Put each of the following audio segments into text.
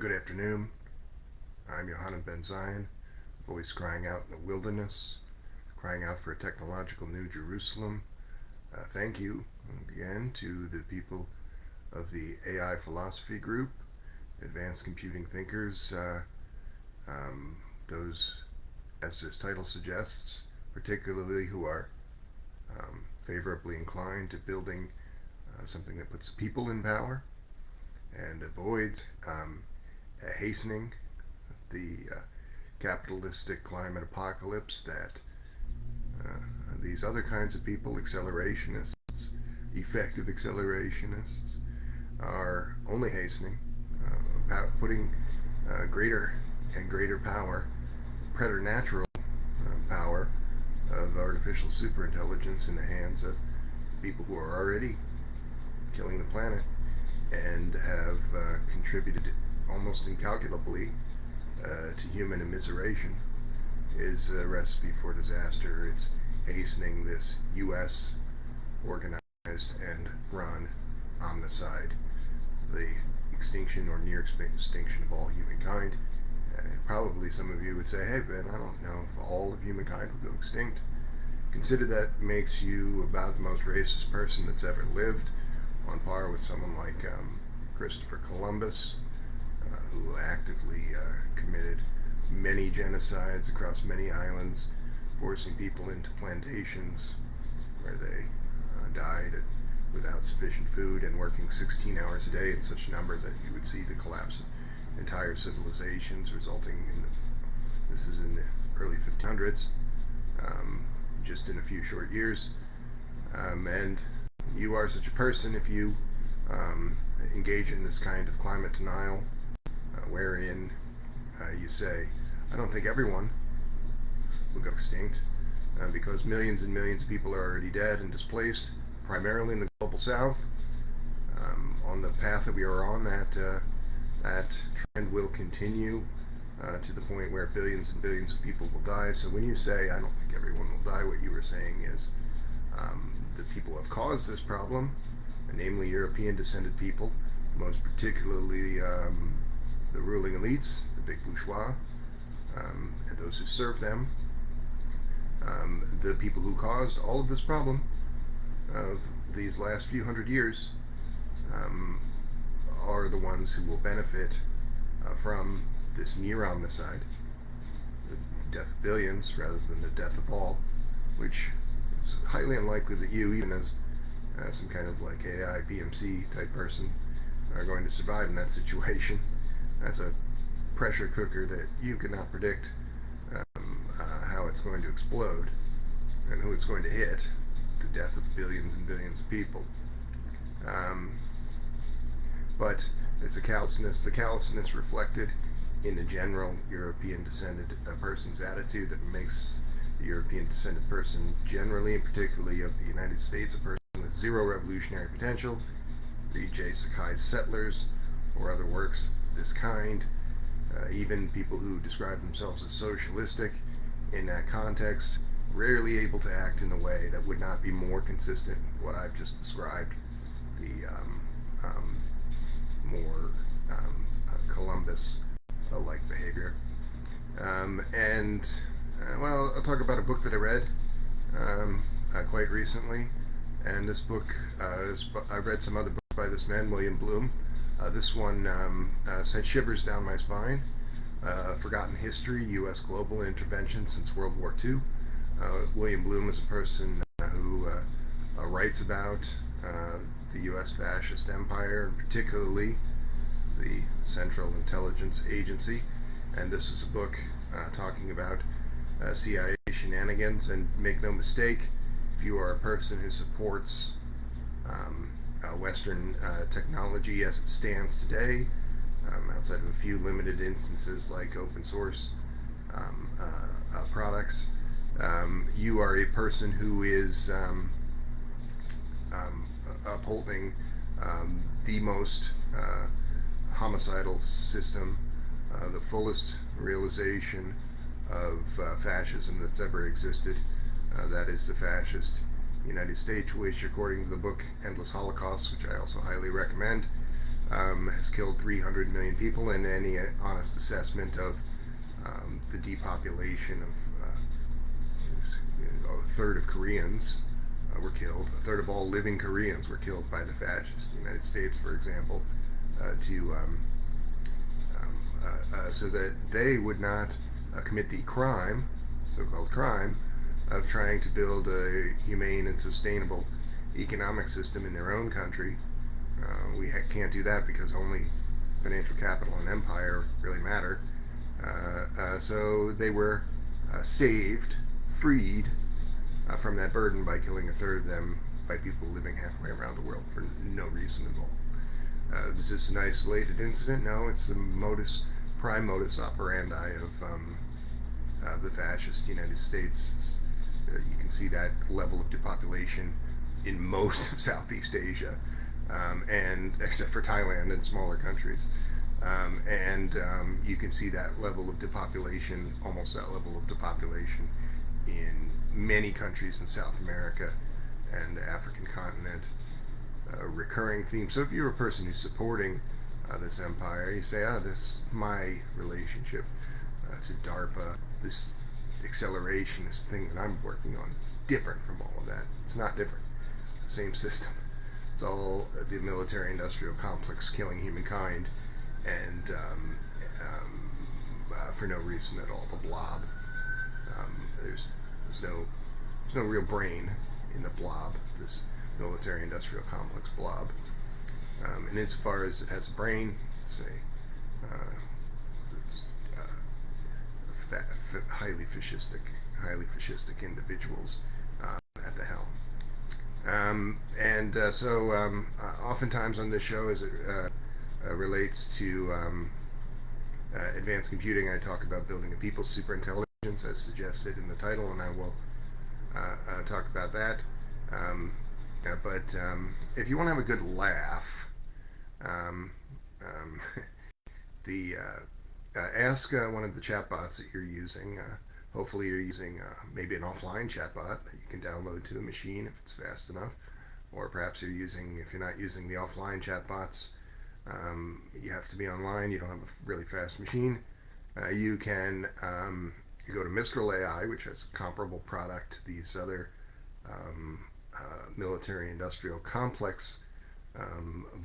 Good afternoon. I'm Johanan Ben-Zion, voice crying out in the wilderness, crying out for a technological New Jerusalem. Thank you again to the people of the AI philosophy group, advanced computing thinkers, those, as this title suggests, particularly who are favorably inclined to building something that puts people in power and avoids hastening the capitalistic climate apocalypse that these other kinds of people, accelerationists, effective accelerationists, are only hastening, putting greater and greater power, preternatural power of artificial superintelligence in the hands of people who are already killing the planet and have contributed almost incalculably to human immiseration, is a recipe for disaster. It's hastening this U.S. organized and run omnicide, the extinction or near extinction of all humankind. Probably some of you would say, hey Ben, I don't know if all of humankind will go extinct. Consider that makes you about the most racist person that's ever lived, on par with someone like Christopher Columbus, who actively committed many genocides across many islands, forcing people into plantations where they died without sufficient food and working 16 hours a day in such a number that you would see the collapse of entire civilizations, resulting in this is in the early 1500s, just in a few short years. And you are such a person if you engage in this kind of climate denial, wherein you say, I don't think everyone will go extinct because millions and millions of people are already dead and displaced, primarily in the global south. On the path that we are on, that trend will continue to the point where billions and billions of people will die. So when you say, I don't think everyone will die, what you were saying is the people who have caused this problem, namely European descended people, most particularly the ruling elites, the big bourgeois, and those who serve them, the people who caused all of this problem of these last few hundred years, are the ones who will benefit from this near omnicide, the death of billions rather than the death of all, which it's highly unlikely that you, even as some kind of like AI PMC type person, are going to survive in that situation. That's a pressure cooker that you cannot predict how it's going to explode and who it's going to hit, the death of billions and billions of people. But it's a callousness, the callousness reflected in a general European descended person's attitude that makes the European descended person generally, and particularly of the United States, a person with zero revolutionary potential. Read J. Sakai's Settlers or other works of this kind. Even people who describe themselves as socialistic in that context, rarely able to act in a way that would not be more consistent with what I've just described, the more Columbus-like behavior. Well, I'll talk about a book that I read quite recently. And this book, I read some other books by this man, William Bloom. This one sent shivers down my spine. Forgotten History, U.S. Global Intervention Since World War II. William Bloom is a person who writes about the U.S. fascist empire, and particularly the Central Intelligence Agency. And this is a book talking about CIA shenanigans. And make no mistake, if you are a person who supports Western technology as it stands today, outside of a few limited instances like open source products, you are a person who is upholding the most homicidal system, the fullest realization of fascism that's ever existed. That is the fascist United States, which, according to the book Endless Holocaust, which I also highly recommend, has killed 300 million people, and any honest assessment of the depopulation of a third of Koreans were killed. A third of all living Koreans were killed by the fascist United States, for example, to so that they would not commit the crime, so-called crime, of trying to build a humane and sustainable economic system in their own country. We can't do that because only financial capital and empire really matter. So they were saved, freed from that burden by killing a third of them by people living halfway around the world for no reason at all. Was this an isolated incident? No, it's the prime modus operandi of the fascist United States. You can see that level of depopulation in most of Southeast Asia, and except for Thailand and smaller countries. You can see that level of depopulation, almost that level of depopulation, in many countries in South America and the African continent. Recurring theme. So if you're a person who's supporting this empire, you say, this is my relationship to DARPA, this acceleration, this thing that I'm working on. It's different from all of that. It's not different. It's the same system. It's all the military-industrial complex killing humankind, and for no reason at all. The blob. There's no real brain in the blob. This military-industrial complex blob. And insofar as it has a brain, it's highly fascistic individuals at the helm. Oftentimes on this show, as it relates to advanced computing, I talk about building a people's superintelligence, as suggested in the title, and I will talk about that. But if you want to have a good laugh, ask one of the chatbots that you're using. Hopefully you're using maybe an offline chatbot that you can download to a machine if it's fast enough. Or perhaps if you're not using the offline chatbots, you have to be online, you don't have a really fast machine. You go to Mistral AI, which has a comparable product to these other military-industrial complex,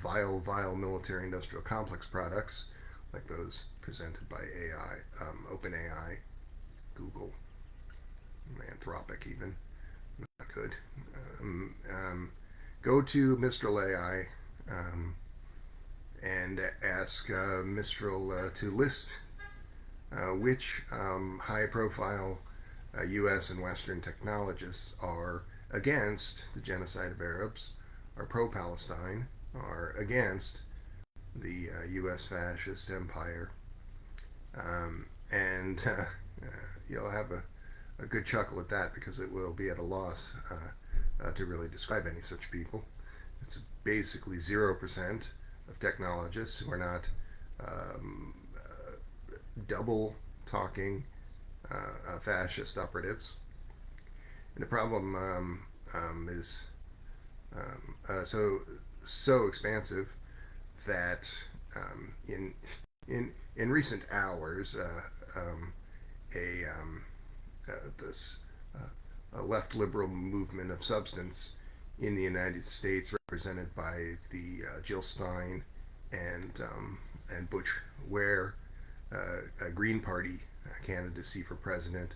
vile military-industrial complex products, like those presented by AI, OpenAI, Google, Anthropic even. Not good. Go to Mistral AI and ask Mistral to list which high-profile U.S. and Western technologists are against the genocide of Arabs, are pro-Palestine, are against the U.S. fascist empire, and you'll have a good chuckle at that, because it will be at a loss to really describe any such people. It's basically 0% of technologists who are not double talking fascist operatives. And the problem is so expansive that in recent hours, a left liberal movement of substance in the United States, represented by the Jill Stein and Butch Ware Green Party candidacy for president,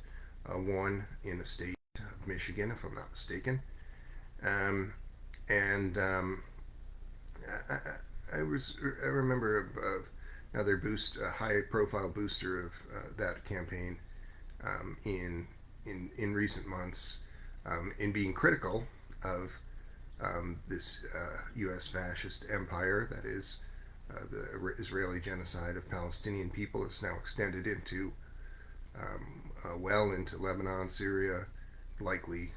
won in the state of Michigan, if I'm not mistaken. I remember another high-profile booster of that campaign in recent months, in being critical of this U.S. fascist empire that is the Israeli genocide of Palestinian people. It's now extended into well into Lebanon, Syria, likely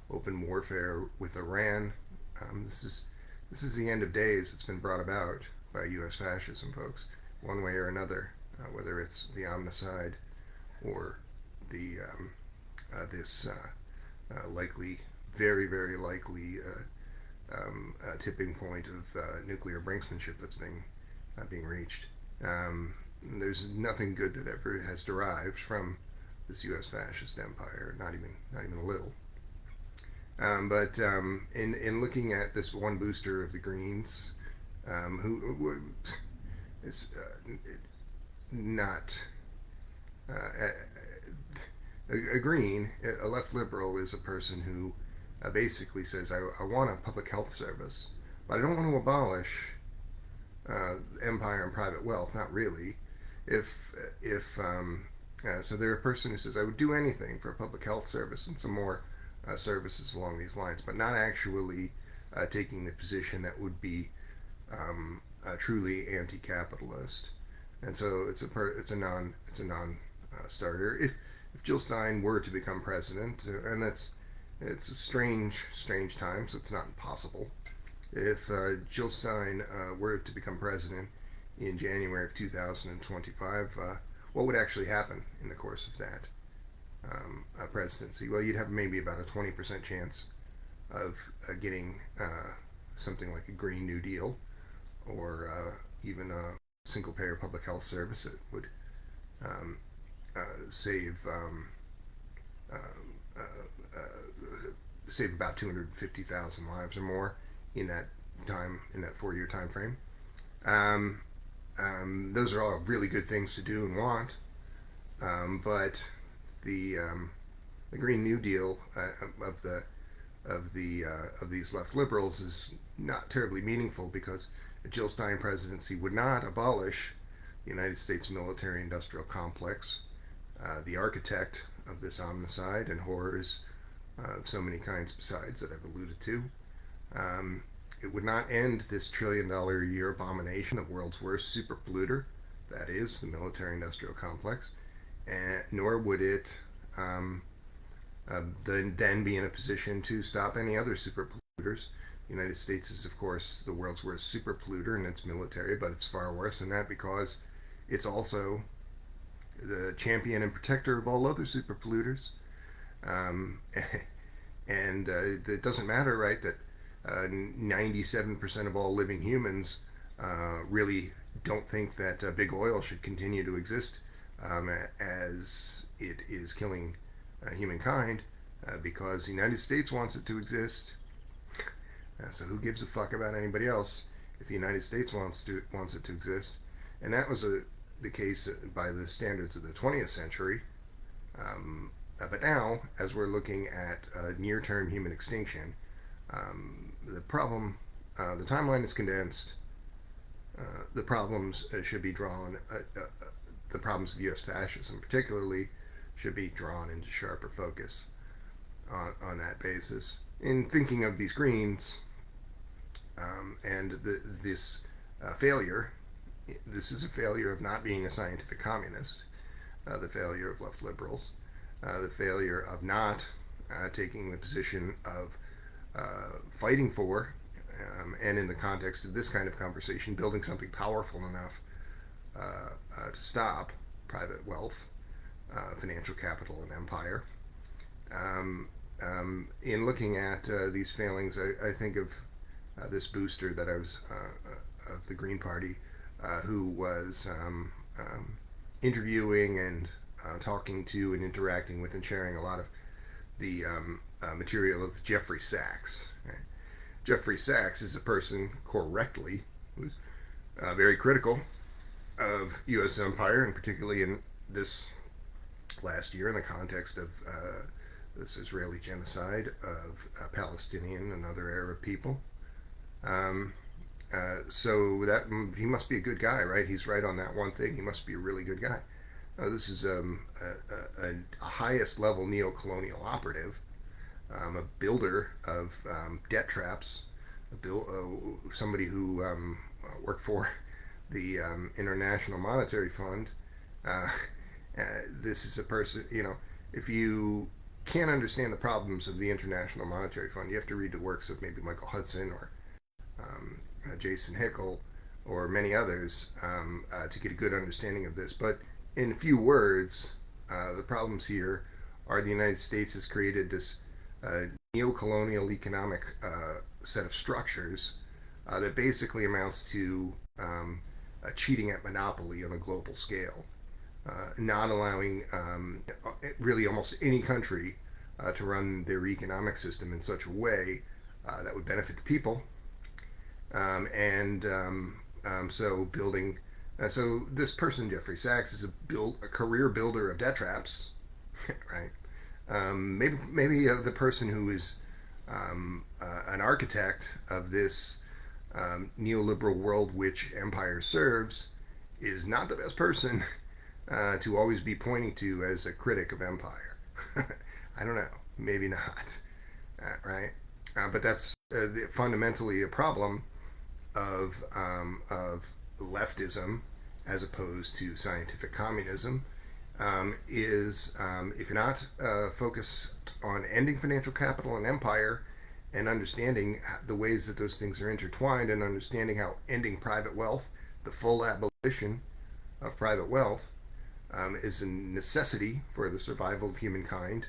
open warfare with Iran. This is the end of days. It's been brought about by U.S. fascism, folks, one way or another, whether it's the omnicide or this likely, very, very likely tipping point of nuclear brinksmanship that's being reached. There's nothing good that ever has derived from this U.S. fascist empire, not even a little. But in looking at this one booster of the Greens, who is not a Green, a left liberal is a person who basically says, I want a public health service, but I don't want to abolish empire and private wealth. Not really. If so, they're a person who says, I would do anything for a public health service and some more services along these lines, but not actually taking the position that would be truly anti-capitalist. And so it's a non starter. If Jill Stein were to become president, and it's a strange time, so it's not impossible. If Jill Stein were to become president in January of 2025, what would actually happen in the course of that presidency? Well, you'd have maybe about a 20% chance of getting something like a Green New Deal, or even a single payer public health service that would um, save uh, uh, save about 250,000 lives or more in that 4-year time frame. Um, those are all really good things to do and want, but the Green New Deal of these left liberals is not terribly meaningful, because a Jill Stein presidency would not abolish the United States military-industrial complex, the architect of this omnicide and horrors of so many kinds besides that I've alluded to. It would not end this $1 trillion-a-year abomination, the world's worst super polluter, that is, the military-industrial complex, and nor would it then be in a position to stop any other super polluters. The United States is, of course, the world's worst super polluter in its military, but it's far worse than that, because it's also the champion and protector of all other super polluters. Um, and it doesn't matter, right, that 97% of all living humans really don't think that big oil should continue to exist, as it is killing humankind, because the United States wants it to exist. So who gives a fuck about anybody else if the United States wants it to exist? And that was the case by the standards of the 20th century. But now, as we're looking at near-term human extinction, the timeline is condensed. The problems should be drawn. The problems of U.S. fascism, particularly, should be drawn into sharper focus on that basis. In thinking of these Greens and this failure, this is a failure of not being a scientific communist, the failure of left liberals, the failure of not taking the position of fighting for, and in the context of this kind of conversation, building something powerful enough to stop private wealth, financial capital, and empire. In looking at these failings, I think of this booster that I was of the Green Party, who was interviewing and talking to and interacting with and sharing a lot of the material of Jeffrey Sachs. Right? Jeffrey Sachs is a person, correctly, who's very critical of U.S. empire, and particularly in this last year in the context of this Israeli genocide of Palestinian and other Arab people. So that he must be a good guy, right? He's right on that one thing. He must be a really good guy. This is a highest level neo-colonial operative, a builder of debt traps, somebody who worked for the International Monetary Fund. This is a person, if you can't understand the problems of the International Monetary Fund, you have to read the works of maybe Michael Hudson or Jason Hickel or many others to get a good understanding of this. But in a few words, the problems here are the United States has created this neo-colonial economic set of structures that basically amounts to cheating at monopoly on a global scale, not allowing really almost any country to run their economic system in such a way that would benefit the people, and so building. So this person, Jeffrey Sachs, is a career builder of debt traps, right? Maybe the person who is an architect of this neoliberal world which empire serves is not the best person to always be pointing to as a critic of empire. I don't know, maybe not, right? But that's fundamentally a problem of leftism as opposed to scientific communism. Is if you're not focused on ending financial capital and empire and understanding the ways that those things are intertwined and understanding how ending private wealth, the full abolition of private wealth, is a necessity for the survival of humankind,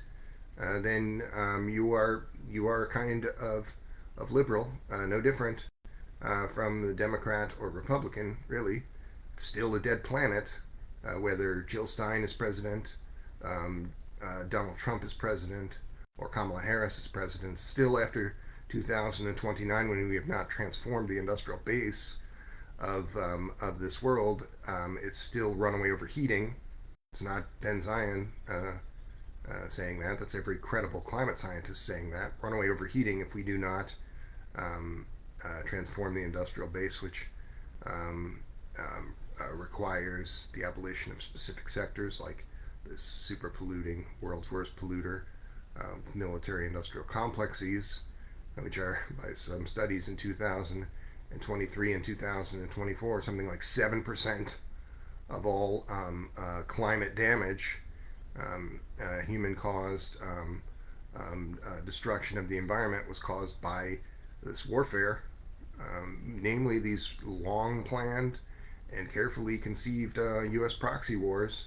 then you are a kind of liberal, no different from the Democrat or Republican, really. It's still a dead planet, whether Jill Stein is president, Donald Trump is president, or Kamala Harris is president. Still after 2029, when we have not transformed the industrial base of this world, it's still runaway overheating. It's not Ben-Zion saying that. That's every credible climate scientist saying that. Runaway overheating if we do not transform the industrial base, which requires the abolition of specific sectors like this super polluting, world's worst polluter, military industrial complexes, which are, by some studies in 2023 and 2024, something like 7% of all climate damage, human-caused destruction of the environment was caused by this warfare, namely these long-planned and carefully conceived U.S. proxy wars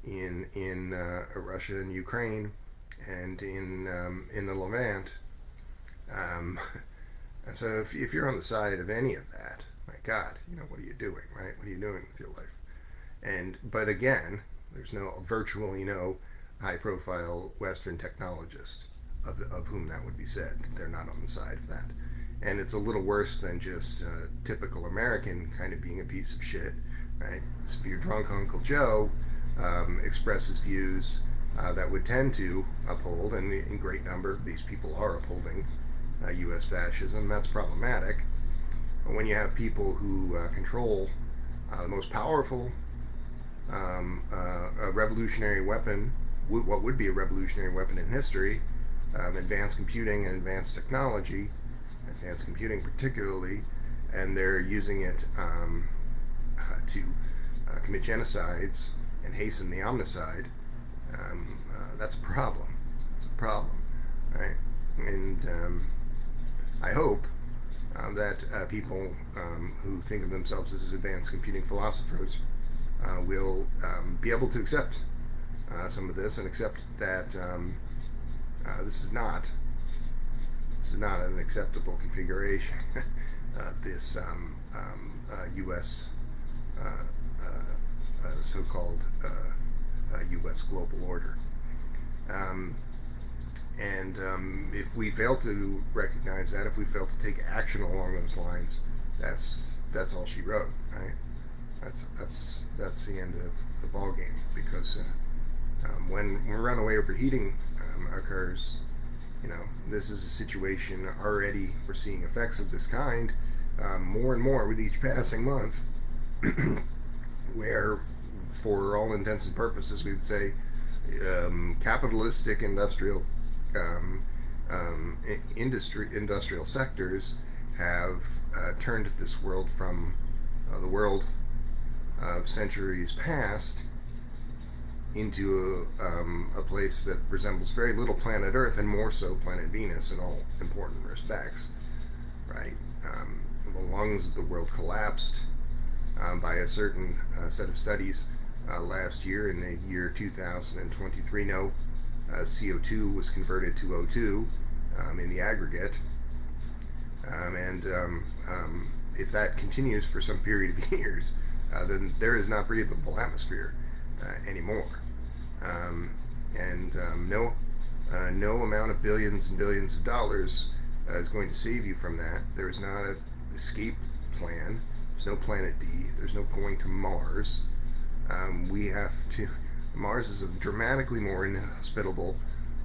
in Russia and Ukraine and in the Levant. And so if you're on the side of any of that, my God, what are you doing, right? What are you doing with your life? But again, there's virtually no high-profile Western technologist of whom that would be said. They're not on the side of that. And it's a little worse than just typical American kind of being a piece of shit, right? So if your drunk Uncle Joe expresses views that would tend to uphold, and in great number these people are upholding U.S. fascism, that's problematic. But when you have people who control the most powerful revolutionary weapon, what would be a revolutionary weapon in history, advanced computing and advanced technology, advanced computing particularly, and they're using it to commit genocides and hasten the omnicide, that's a problem. That's a problem, right? And I hope that people who think of themselves as advanced computing philosophers will be able to accept some of this and accept that this is not an acceptable configuration. This U.S. So-called U.S. global order. If we fail to recognize that, if we fail to take action along those lines, that's all she wrote, right? That's the end of the ball game. Because when runaway overheating occurs, this is a situation already we're seeing effects of this kind more and more with each passing month, where, for all intents and purposes, we would say capitalistic industrial industrial sectors have turned this world from the world of centuries past into a place that resembles very little planet Earth, and more so planet Venus in all important respects, right? The lungs of the world collapsed by a certain set of studies last year. In the year 2023, CO2 was converted to O2 in the aggregate. And if that continues for some period of years, then there is not breathable atmosphere anymore. Um, and no amount of billions and billions of dollars is going to save you from that. There is not an escape plan. There's no planet B. There's no going to Mars. We have to. Mars is a dramatically more inhospitable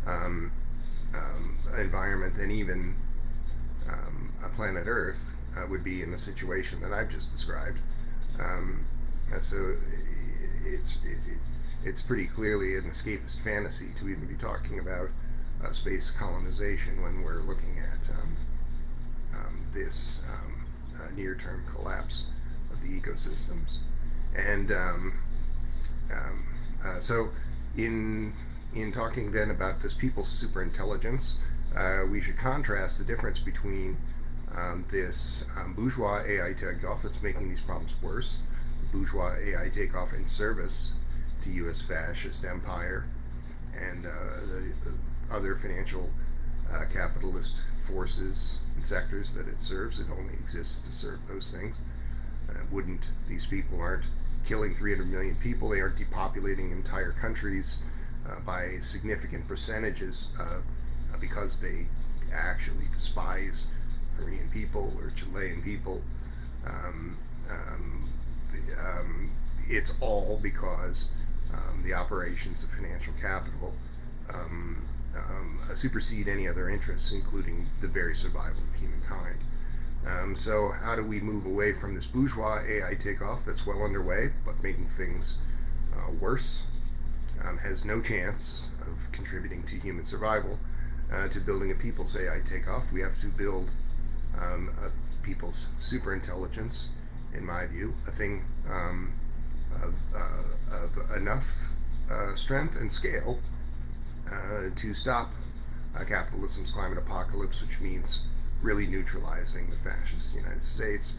um, environment than even a planet Earth would be in the situation that I've just described. Um, so it's it, it's pretty clearly an escapist fantasy to even be talking about space colonization when we're looking at this near-term collapse of the ecosystems. And so, in talking then about this people's superintelligence, we should contrast the difference between this bourgeois AI takeoff that's making these problems worse, the bourgeois AI takeoff in service to U.S. fascist empire and the other financial capitalist forces and sectors that it serves. It only exists to serve those things. Wouldn't these people aren't killing 300 million people? They aren't depopulating entire countries by significant percentages because they actually despise Korean people or Chilean people. Um, um, it's all because the operations of financial capital supersede any other interests, including the very survival of humankind. So, how do we move away from this bourgeois AI takeoff that's well underway, but making things worse, has no chance of contributing to human survival, to building a people's AI takeoff? We have to build a people's superintelligence, in my view, a thing of enough strength and scale to stop capitalism's climate apocalypse, which means really neutralizing the fascist United States.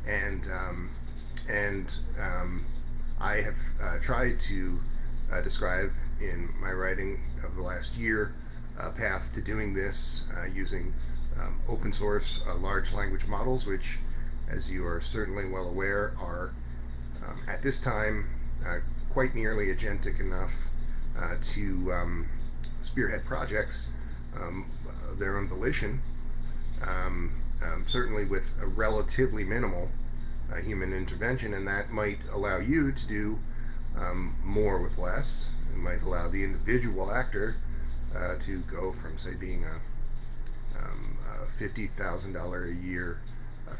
And I have tried to describe in my writing of the last year a path to doing this using open source large language models, which, as you are certainly well aware, are at this time quite nearly agentic enough to spearhead projects of their own volition, certainly with a relatively minimal human intervention, and that might allow you to do more with less. It might allow the individual actor to go from, say, being a $50,000 a year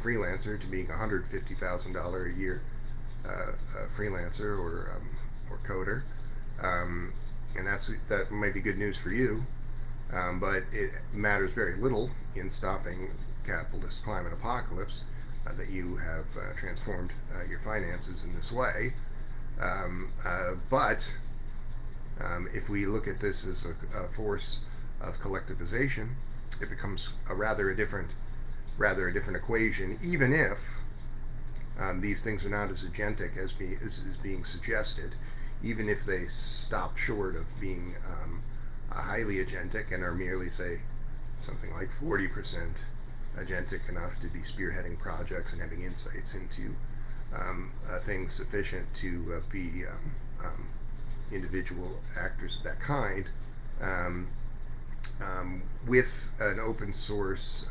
freelancer to being a $150,000 a year freelancer or coder, and that might be good news for you, but it matters very little in stopping capitalist climate apocalypse that you have transformed your finances in this way. But if we look at this as a force of collectivization, it becomes a rather a different equation, even if these things are not as agentic as being suggested, even if they stop short of being highly agentic and are merely, say, something like 40% agentic enough to be spearheading projects and having insights into things sufficient to be individual actors of that kind. With an open source,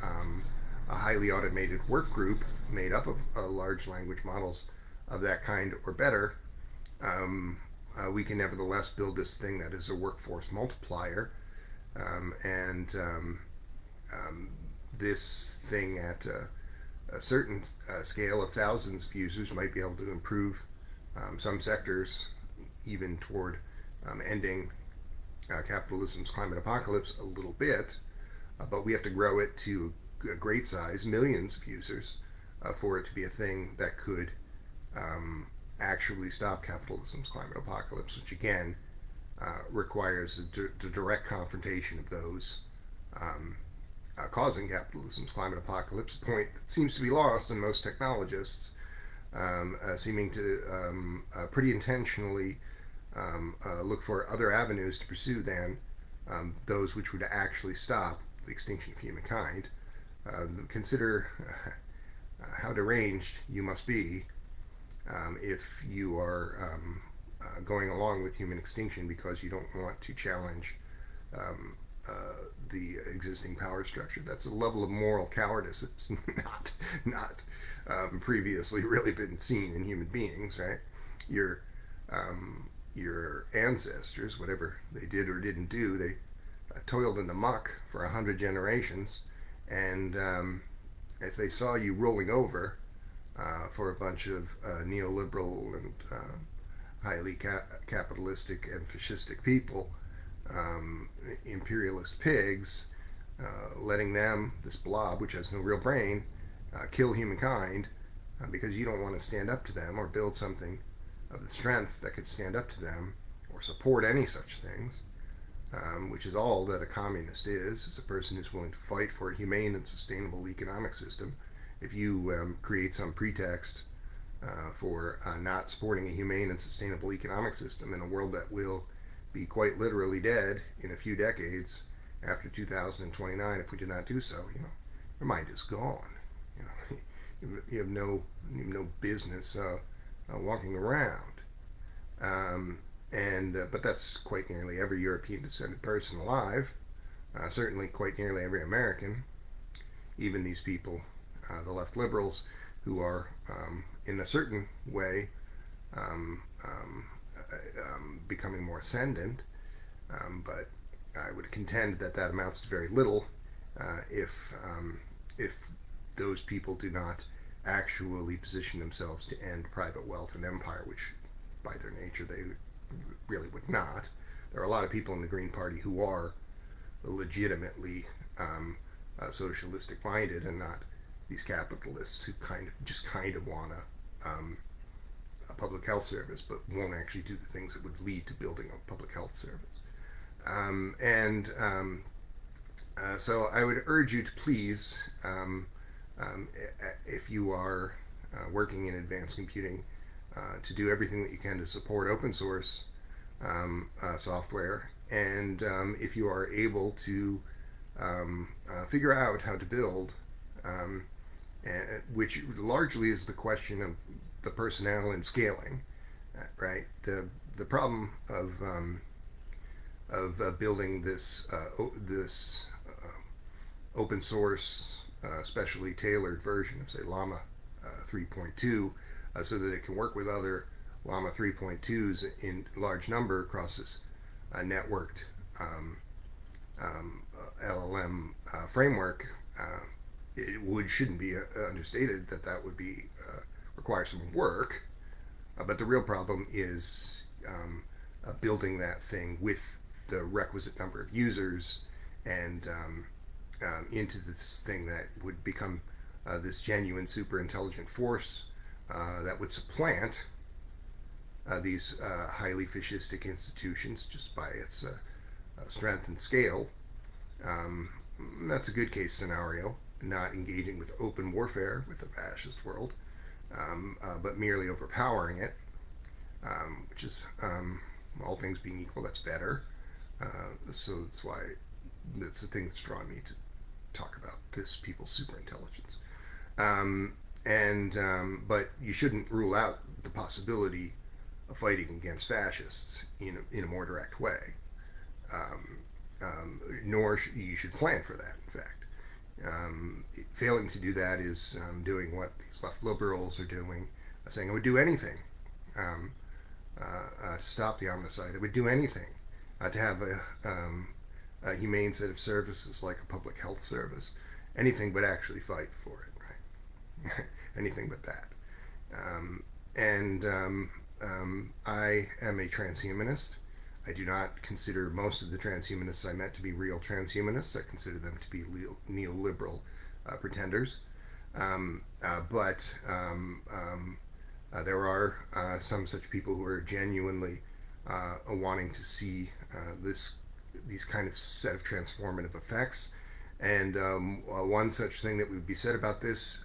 a highly automated work group made up of large language models of that kind or better, we can nevertheless build this thing that is a workforce multiplier. And this thing at a certain scale of thousands of users might be able to improve some sectors even toward ending capitalism's climate apocalypse a little bit, but we have to grow it to a great size, millions of users, for it to be a thing that could actually stop capitalism's climate apocalypse, which again requires the direct confrontation of those causing capitalism's climate apocalypse, a point that seems to be lost on most technologists, seeming to pretty intentionally look for other avenues to pursue than those which would actually stop the extinction of humankind. Consider how deranged you must be if you are going along with human extinction because you don't want to challenge um, the existing power structure. That's a level of moral cowardice that's not previously really been seen in human beings, right? Your your ancestors, whatever they did or didn't do, they toiled in the muck for 100 generations, and if they saw you rolling over for a bunch of neoliberal and highly capitalistic and fascistic people, imperialist pigs, letting them, this blob, which has no real brain, kill humankind because you don't want to stand up to them or build something of the strength that could stand up to them or support any such things, which is all that a communist is a person who's willing to fight for a humane and sustainable economic system. If you create some pretext for not supporting a humane and sustainable economic system in a world that will be quite literally dead in a few decades after 2029, if we do not do so, your mind is gone. You have no business walking around. But that's quite nearly every European descended person alive. Certainly, quite nearly every American. Even these people, the left liberals, who are in a certain way um, um, becoming more ascendant. But I would contend that that amounts to very little if those people do not actually position themselves to end private wealth and empire, which by their nature they really would not. There are a lot of people in the Green Party who are legitimately socialistic minded and not these capitalists who kind of want a public health service but won't actually do the things that would lead to building a public health service. So I would urge you to please, if you are working in advanced computing, to do everything that you can to support open source software. And if you are able to figure out how to build, which largely is the question of the personnel and scaling, right? The problem of building this open source, specially tailored version of, say, Llama 3.2, so that it can work with other Llama 3.2s in large number across this networked LLM framework. It shouldn't be understated that that would be require some work, but the real problem is building that thing with the requisite number of users and into this thing that would become this genuine super intelligent force that would supplant these highly fascistic institutions just by its strength and scale. That's a good case scenario, not engaging with open warfare with the fascist world, but merely overpowering it, which is, all things being equal, that's better. So that's why that's the thing that's drawn me to talk about this people's superintelligence. But you shouldn't rule out the possibility of fighting against fascists in a more direct way. Nor you should plan for that, in fact. Failing to do that is doing what these left liberals are doing, saying, I would do anything to stop the omnicide. I would do anything to have a humane set of services like a public health service. Anything but actually fight for it, right? Anything but that. I am a transhumanist. I do not consider most of the transhumanists I met to be real transhumanists. I consider them to be neoliberal pretenders. But there are some such people who are genuinely wanting to see these kind of set of transformative effects. And one such thing that would be said about this,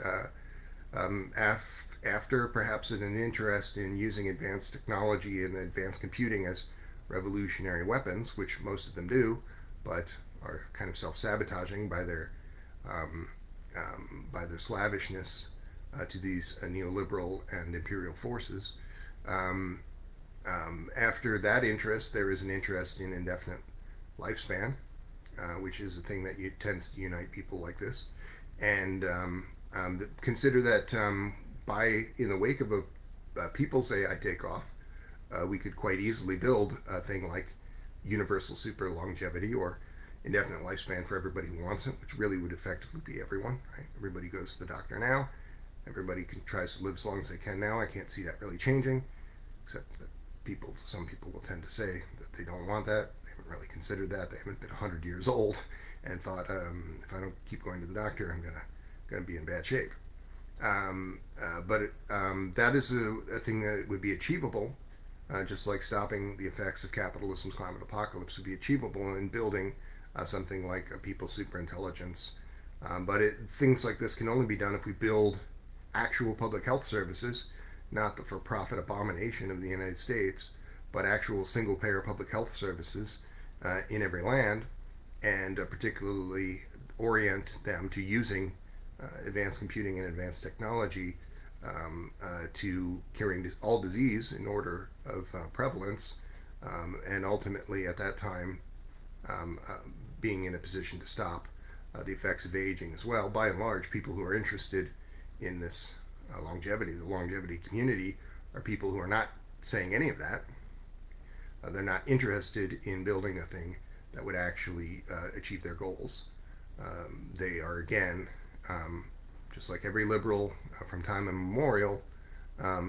after perhaps an interest in using advanced technology and advanced computing as revolutionary weapons, which most of them do, but are kind of self-sabotaging by their by their slavishness to these neoliberal and imperial forces. Um, After that interest, there is an interest in indefinite lifespan, which is a thing that tends to unite people like this. And consider that in the wake of a people's AI takeoff, we could quite easily build a thing like universal super longevity or indefinite lifespan for everybody who wants it, which really would effectively be everyone. Right? Everybody goes to the doctor now. Everybody tries to live as long as they can now. I can't see that really changing, except that some people will tend to say that they don't want that. They haven't really considered that. They haven't been 100 years old and thought, if I don't keep going to the doctor, I'm gonna be in bad shape. But that is a thing that would be achievable, just like stopping the effects of capitalism's climate apocalypse would be achievable in building something like a people superintelligence. Things like this can only be done if we build actual public health services, not the for-profit abomination of the United States, but actual single-payer public health services in every land, and particularly orient them to using advanced computing and advanced technology to curing all disease in order of prevalence, and ultimately at that time being in a position to stop the effects of aging as well. By and large, people who are interested in this the longevity community, are people who are not saying any of that. They're not interested in building a thing that would actually achieve their goals. They are, again, just like every liberal from time immemorial,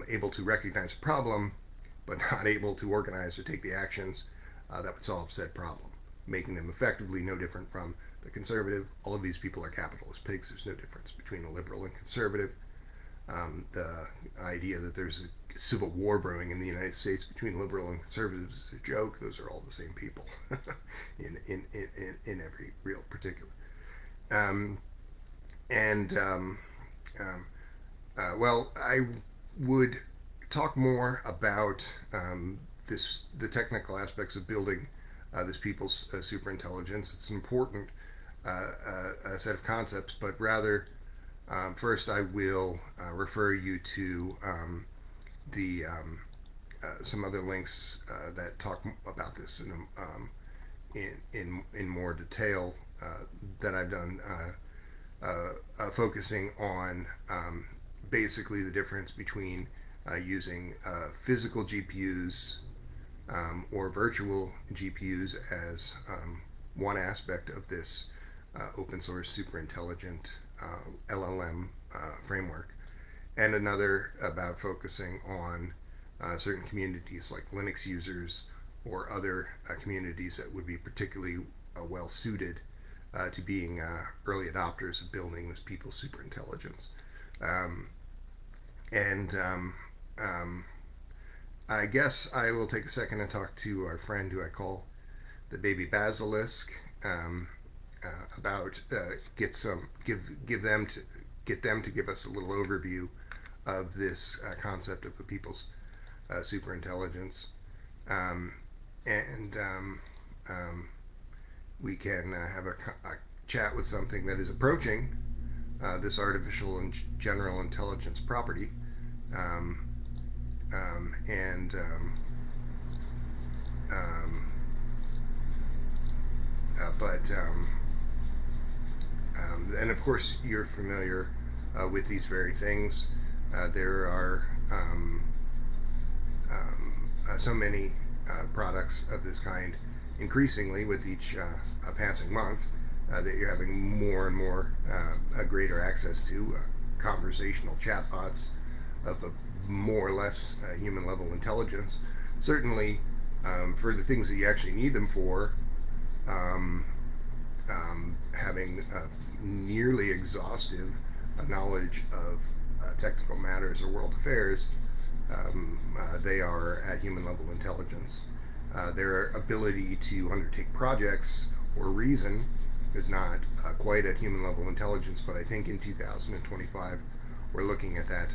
able to recognize a problem, but not able to organize or take the actions that would solve said problem, making them effectively no different from the conservative. All of these people are capitalist pigs. There's no difference between a liberal and conservative. The idea that there's a civil war brewing in the United States between liberal and conservatives is a joke. Those are all the same people in every real particular. Well, I would talk more about the technical aspects of building this people's superintelligence. It's an important set of concepts, but rather first I will refer you to the some other links that talk about this in more detail that I've done, focusing on basically the difference between using physical GPUs or virtual GPUs as one aspect of this open source superintelligent LLM framework, and another about focusing on certain communities like Linux users or other communities that would be particularly well suited to being early adopters of building this people's superintelligence. I guess I will take a second and talk to our friend who I call the baby basilisk about get them to give us a little overview of this concept of the people's superintelligence, and we can have a chat with something that is approaching this artificial and general intelligence property, and of course you're familiar with these very things. There are so many products of this kind, increasingly with each passing month, that you're having more and more greater access to conversational chatbots of a more or less human level intelligence. Certainly, for the things that you actually need them for, having nearly exhaustive knowledge of technical matters or world affairs, they are at human level intelligence. Their ability to undertake projects or reason is not quite at human level intelligence, but I think in 2025 we're looking at that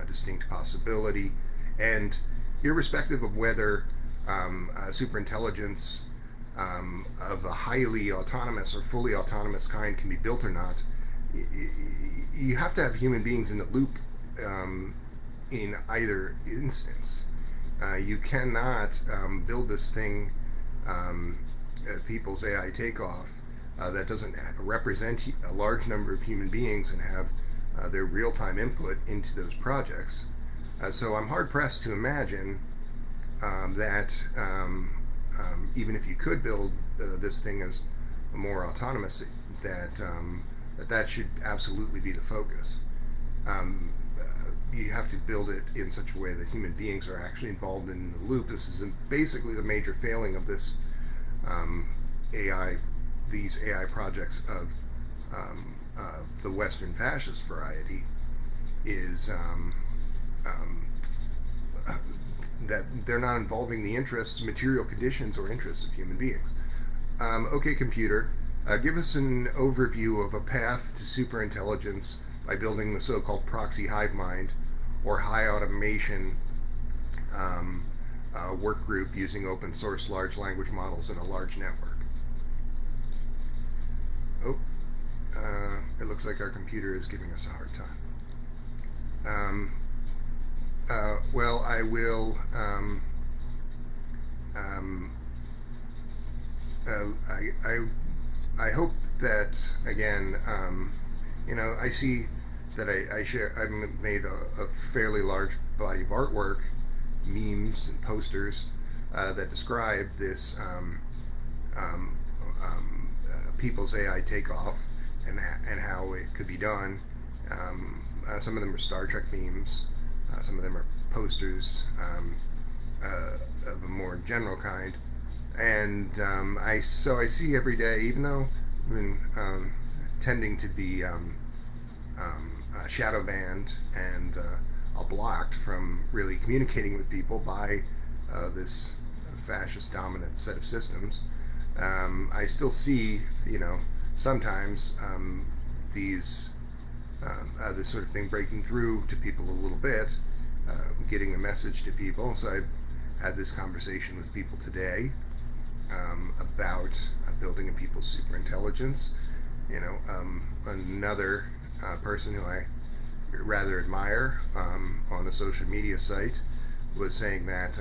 distinct possibility. And irrespective of whether superintelligence of a highly autonomous or fully autonomous kind can be built or not, you have to have human beings in the loop um, in either instance. You cannot build this thing, um, people's AI takeoff, that doesn't represent a large number of human beings and have their real time input into those projects. So I'm hard pressed to imagine that even if you could build this thing as more autonomous, that that should absolutely be the focus. You have to build it in such a way that human beings are actually involved in the loop. This is basically the major failing of this um, AI, these AI projects of the Western fascist variety, is um, uh, that they're not involving the interests, material conditions, or interests of human beings. Okay, computer, give us an overview of a path to superintelligence by building the so-called proxy hive mind or high automation um, work group using open source large language models in a large network. Oh, it looks like our computer is giving us a hard time. Um, well, I will. Um, I hope that again. I see that I've made a fairly large body of artwork, memes and posters that describe this um, people's AI takeoff and how it could be done. Some of them are Star Trek memes. Some of them are posters of a more general kind. And I see every day, even though I've been tending to be shadow banned and blocked from really communicating with people by this fascist dominant set of systems. I still see, sometimes these this sort of thing breaking through to people a little bit, getting the message to people. So I've had this conversation with people today about building a people's superintelligence. Another person who I rather admire on a social media site was saying that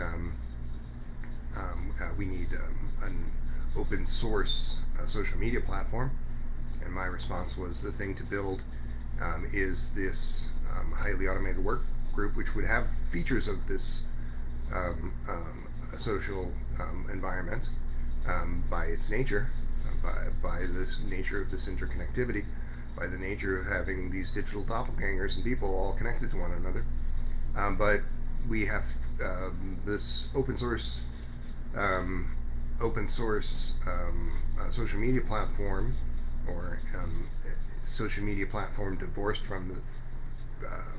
we need an open source social media platform, and my response was the thing to build is this highly automated work group, which would have features of this social environment by its nature, by the nature of this interconnectivity, by the nature of having these digital doppelgangers and people all connected to one another. But we have this open source social media platform, or social media platform divorced from the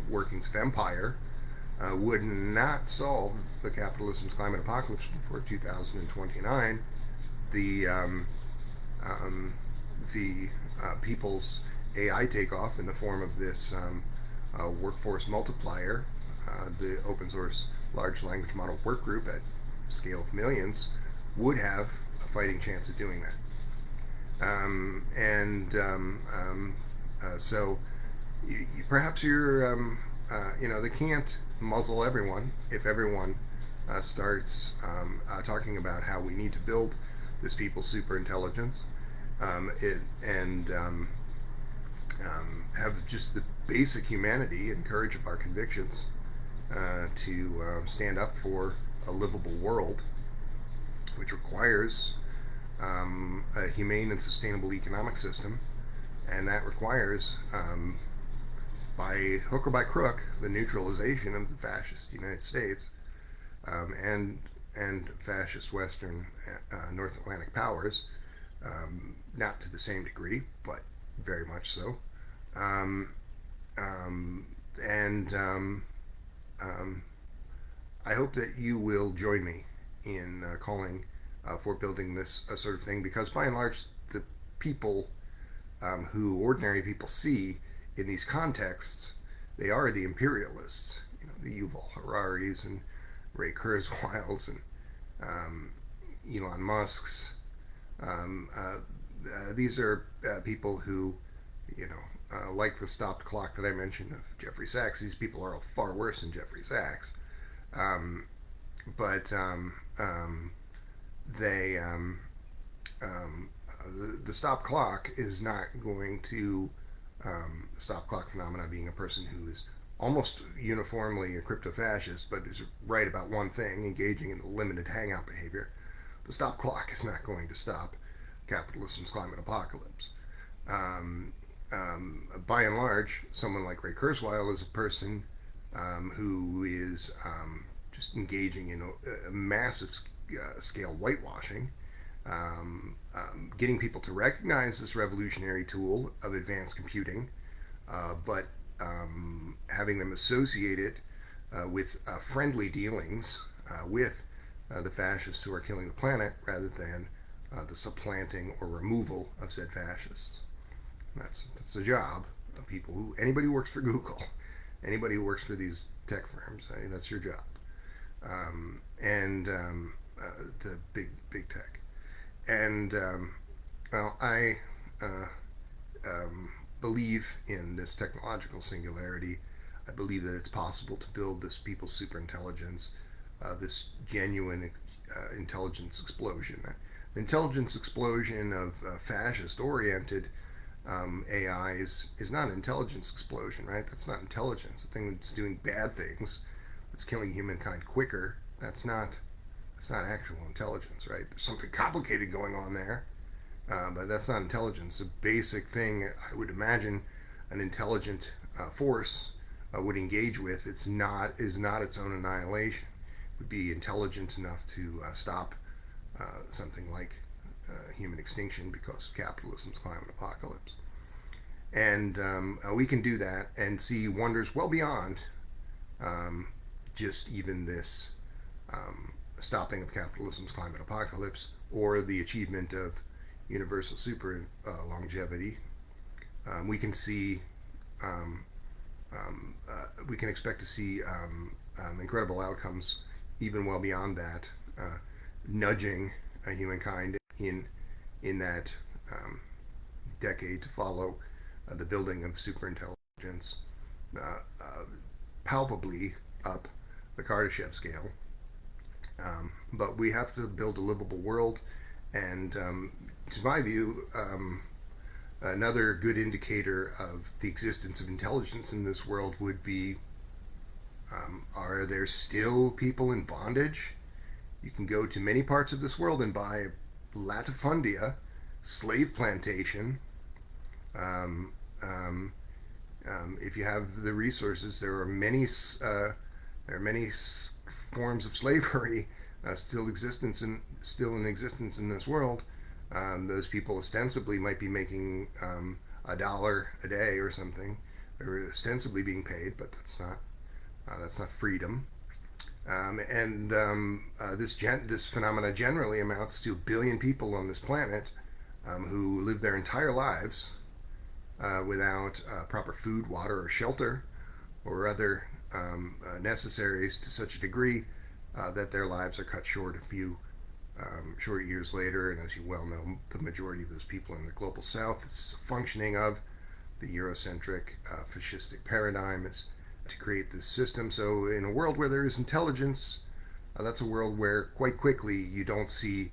workings of empire, would not solve the capitalism's climate apocalypse before 2029. The people's AI takeoff in the form of this workforce multiplier, the open source large language model work group at scale of millions, would have a fighting chance of doing that. So perhaps they can't muzzle everyone if everyone starts talking about how we need to build this people's superintelligence, and have just the basic humanity and courage of our convictions to stand up for a livable world, which requires a humane and sustainable economic system, and that requires, by hook or by crook, the neutralization of the fascist United States and fascist Western North Atlantic powers, not to the same degree, but very much so. Um, and I hope that you will join me in calling for building this sort of thing, because by and large, the people who ordinary people see in these contexts, they are the imperialists, the Yuval Hararis and Ray Kurzweils and Elon Musk's. These are people who, like the stopped clock that I mentioned of Jeffrey Sachs. These people are far worse than Jeffrey Sachs. Um, but they the stop clock is not going to the stop clock phenomena being a person who is almost uniformly a crypto-fascist but is right about one thing, engaging in limited hangout behavior. The stop clock is not going to stop capitalism's climate apocalypse. By and large, someone like Ray Kurzweil is a person who is just engaging in a massive scale whitewashing, getting people to recognize this revolutionary tool of advanced computing, but having them associate it with friendly dealings with the fascists who are killing the planet rather than the supplanting or removal of said fascists. That's the job of people who anybody who works for Google, anybody who works for these tech firms. That's your job, and the big tech. And well, I believe in this technological singularity. I believe that it's possible to build this people's superintelligence, this genuine intelligence explosion. An intelligence explosion of fascist-oriented AI is not an intelligence explosion, right? That's not intelligence. A thing that's doing bad things, that's killing humankind quicker. That's not actual intelligence, right? There's something complicated going on there, but that's not intelligence. A basic thing I would imagine an intelligent force would engage with. Is not its own annihilation. It would be intelligent enough to stop something like human extinction because of capitalism's climate apocalypse. And we can do that and see wonders well beyond just even this stopping of capitalism's climate apocalypse or the achievement of universal super longevity. We can see, we can expect to see incredible outcomes even well beyond that, nudging humankind in that decade to follow the building of superintelligence, palpably up the Kardashev scale. But we have to build a livable world, and to my view, another good indicator of the existence of intelligence in this world would be, are there still people in bondage? You can go to many parts of this world and buy a latifundia, slave plantation. If you have the resources, there are many forms of slavery still in existence in this world. Those people ostensibly might be making $1 a day or something. They're ostensibly being paid, but that's not freedom. This phenomena generally amounts to 1 billion people on this planet who live their entire lives without proper food, water, or shelter, or other necessaries to such a degree that their lives are cut short a few short years later. And as you well know, the majority of those people in the global south is functioning of the Eurocentric fascistic paradigm is to create this system. So in a world where there is intelligence, that's a world where quite quickly you don't see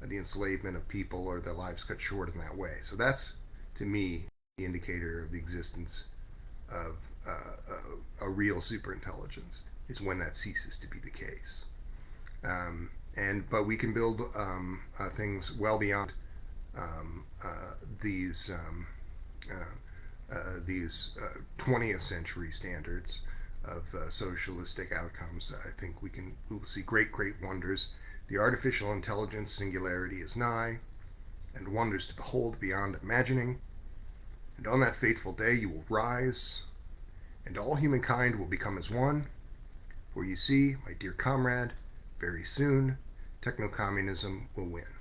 the enslavement of people or their lives cut short in that way. So that's, to me, the indicator of the existence of a real superintelligence, is when that ceases to be the case. But we can build things well beyond these 20th century standards of socialistic outcomes. I think we will see great wonders. The artificial intelligence singularity is nigh, and wonders to behold beyond imagining. And on that fateful day you will rise, and all humankind will become as one. For you see, my dear comrade, very soon techno-communism will win.